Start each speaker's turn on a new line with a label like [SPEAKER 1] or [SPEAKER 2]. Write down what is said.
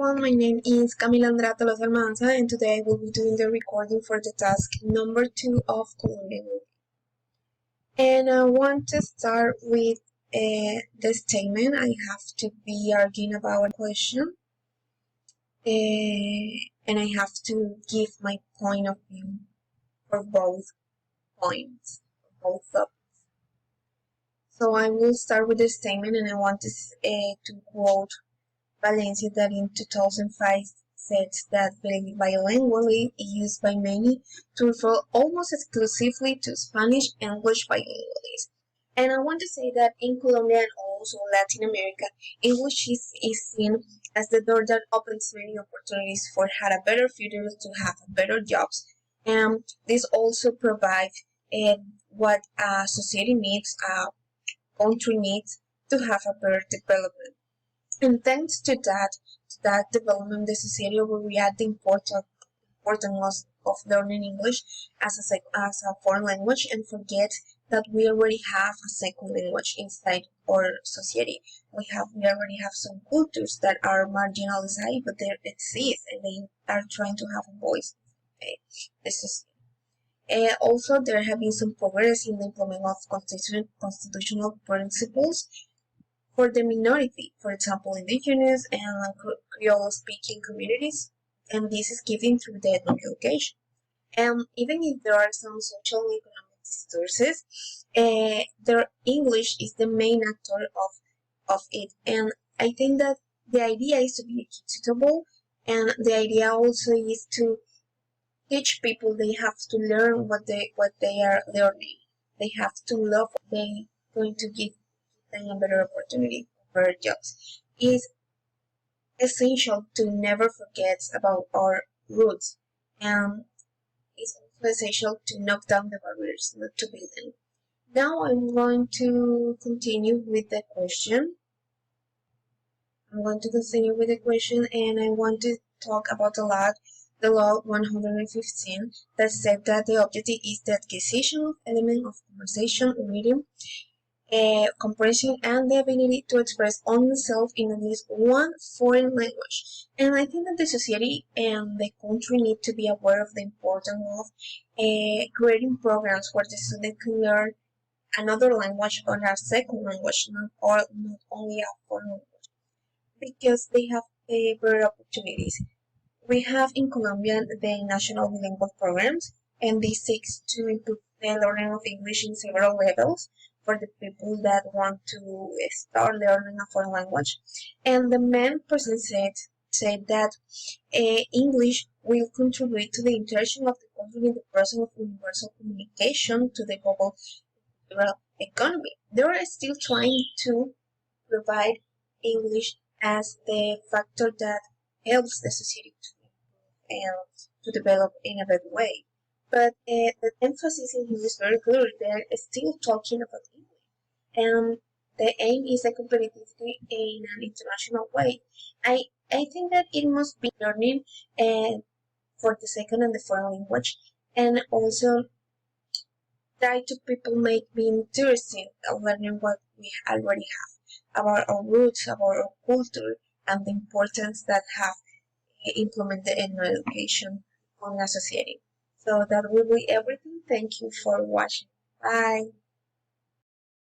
[SPEAKER 1] everyone, my name is Camila Almanza and today I will be doing the recording for the task number 2 of Colombian. And I want to start with the statement. I have to be arguing about a question and I have to give my point of view for both points, for both topics. So I will start with the statement and I want to quote Valencia that in 2005 said that bilingualism is used by many to refer almost exclusively to Spanish English bilingualism. And I want to say that in Colombia and also Latin America, English is seen as the door that opens many opportunities for have a better future, to have better jobs. And this also provides what a society needs, a country needs to have a better development. And thanks to that development, the society will react the importance of learning English as a foreign language and forget that we already have a second language inside our society. We already have some cultures that are marginalized, but they exist and they are trying to have a voice. Okay, this is. Also, there have been some progress in the implementation of constitutional principles for the minority, for example, indigenous and Creole-speaking communities, and this is given through the ethnic education. And even if there are some social and economic discourses, their English is the main actor of it. And I think that the idea is to be equitable, and the idea also is to teach people they have to learn what they are learning. They have to love what they going to give them a better opportunity for better jobs. It's essential to never forget about our roots, and it's also essential to knock down the barriers, not to build them. Now I'm going to continue with the question. And I want to talk about the law 115 that said that the objective is the acquisition of elements of conversation, reading, comprehension, and the ability to express oneself in at least one foreign language. And I think that the society and the country need to be aware of the importance of creating programs where the student can learn another language or a second language, not only a foreign language, because they have better opportunities. We have in Colombia the national bilingual programs, and this seeks to improve the learning of English in several levels for the people that want to start learning a foreign language. And the main person said that English will contribute to the interaction of the country in the process of universal communication to the global economy. They are still trying to provide English as the factor that helps the society to improve and to develop in a better way. But the emphasis in here is very clear. They're still talking about English. And the aim is the competitivity in an international way. I think that it must be learning for the second and the foreign language, and also try to people make me interested in learning what we already have about our roots, about our culture, and the importance that have implemented in education on a society. So that will be everything. Thank you for watching. Bye.